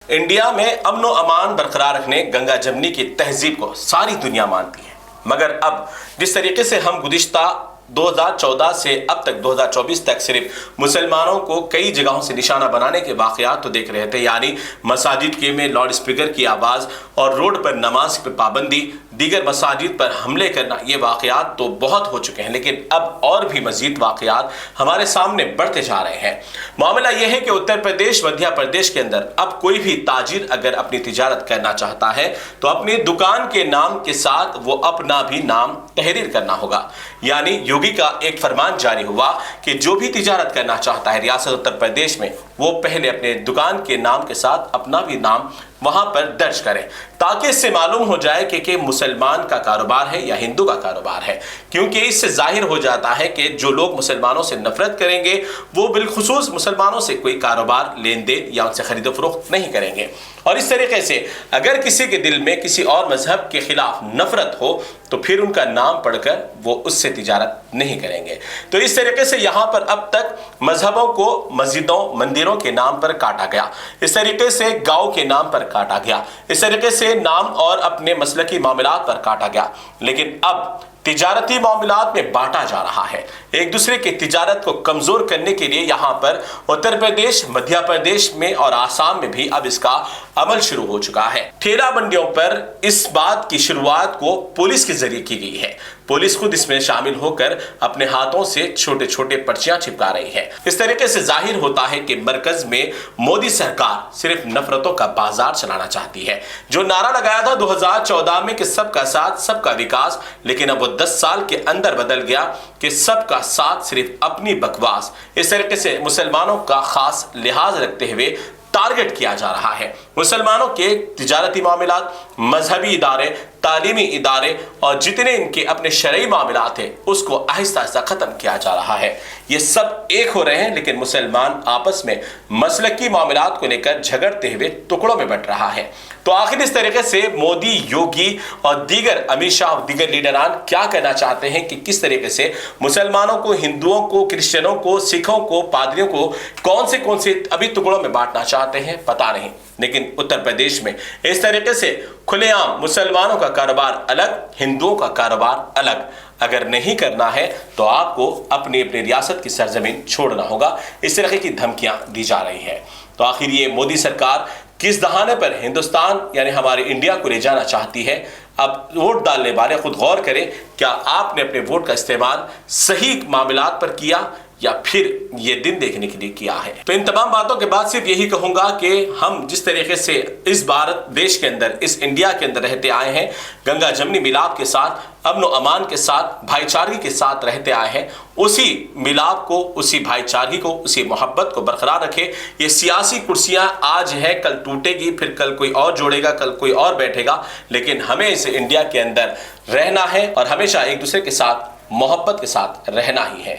India में अमन व अमान बरकरार रखने गंगा जमनी की तहजीब को सारी दुनिया मानती है, मगर अब जिस तरीके से हम गुज़िश्ता 2014 से अब तक 2024 तक सिर्फ मुसलमानों को कई जगहों से निशाना बनाने के वाक़यात तो देख रहे थे, यानी मसाजिद के में लाउड स्पीकर की आवाज़ और रोड पर नमाज पर पाबंदी, दीगर मसाजिद पर हमले करना, ये वाक़यात तो बहुत हो चुके हैं, लेकिन अब और भी मज़ीद वाक़यात हमारे सामने बढ़ते जा रहे हैं। मामला यह है कि उत्तर प्रदेश, मध्य प्रदेश के अंदर अब कोई भी ताजिर अगर अपनी तिजारत करना चाहता है तो अपनी दुकान के नाम के साथ वो अपना भी नाम तहरीर करना होगा। यानी योगी का एक फरमान जारी हुआ कि जो भी तिजारत करना चाहता है रियासत उत्तर प्रदेश में, वो पहले अपने दुकान के नाम के साथ अपना भी नाम वहां पर दर्ज करें, ताकि इससे मालूम हो जाए कि मुसलमान का कारोबार है या हिंदू का कारोबार है। क्योंकि इससे जाहिर हो जाता है कि जो लोग मुसलमानों से नफरत करेंगे वो बिलखुसूस मुसलमानों से कोई कारोबार, लेन देन या उनसे खरीदो फरोख्त नहीं करेंगे। और इस तरीके से अगर किसी के दिल में किसी और मजहब के खिलाफ नफरत हो तो फिर उनका नाम पढ़कर वो उससे तिजारत नहीं करेंगे। तो इस तरीके से यहाँ पर अब तक मजहबों को मस्जिदों, मंदिरों के नाम पर काटा गया, इस तरीके से गांव के नाम पर काटा गया, इस तरीके से नाम और अपने मसलकी मामलात पर काटा गया। लेकिन अब तिजारती मामलात में बांटा जा रहा है। एक दूसरे की तिजारत को कमजोर करने के लिए यहाँ पर उत्तर प्रदेश, मध्य प्रदेश में और आसाम में भी अब इसका अमल शुरू हो चुका है। ठेला मंडियों पर इस बात की शुरुआत को पुलिस के जरिए की गई है। पुलिस खुद इसमें शामिल होकर अपने हाथों से छोटे छोटे पर्चियां चिपका रही है। इस तरीके से जाहिर होता है कि मरकज में मोदी सरकार सिर्फ नफरतों का बाजार चलाना चाहती है। जो नारा लगाया था 2014 में कि सबका साथ सबका विकास, लेकिन अब वो 10 साल के अंदर बदल गया कि सबका साथ सिर्फ अपनी बकवास। इस तरीके से मुसलमानों का खास लिहाज रखते हुए टारगेट किया जा रहा है। मुसलमानों के तिजारती मामलात, मजहबी इदारे, तालीमी इदारे और जितने इनके अपने शरई मामलात हैं उसको आहिस्ता आहिस्ता खत्म किया जा रहा है। ये सब एक हो रहे हैं, लेकिन मुसलमान आपस में मसलकी मामलात को लेकर झगड़ते हुए टुकड़ों में बंट रहा है। तो आखिर इस तरीके से मोदी, योगी और दीगर अमित शाह और दीगर लीडरान क्या कहना चाहते हैं कि किस तरीके से मुसलमानों को, हिंदुओं को, क्रिश्चियनों को, सिखों को, पादरियों को कौन से अभी टुकड़ों में बांटना चाहते हैं पता नहीं। लेकिन उत्तर प्रदेश में इस तरीके से खुलेआम मुसलमानों का कारोबार अलग, हिंदुओं का कारोबार अलग अगर नहीं करना है तो आपको अपनी अपनी रियासत की सरजमीन छोड़ना होगा। इस तरह की धमकियां दी जा रही है। तो आखिर ये मोदी सरकार किस दहाने पर हिंदुस्तान यानी हमारे इंडिया को ले जाना चाहती है? अब वोट डालने वाले खुद गौर करें, क्या आपने अपने वोट का इस्तेमाल सही मामलात पर किया या फिर ये दिन देखने के लिए किया है? तो इन तमाम बातों के बाद सिर्फ यही कहूंगा कि हम जिस तरीके से इस भारत देश के अंदर, इस इंडिया के अंदर रहते आए हैं, गंगा जमनी मिलाप के साथ, अमन व अमान के साथ, भाईचारगी के साथ रहते आए हैं, उसी मिलाप को, उसी भाईचारगी को, उसी मोहब्बत को बरकरार रखें। ये सियासी कुर्सियां आज है, कल टूटेगी, फिर कल कोई और जोड़ेगा, कल कोई और बैठेगा, लेकिन हमें इस इंडिया के अंदर रहना है और हमेशा एक दूसरे के साथ मोहब्बत के साथ रहना ही है।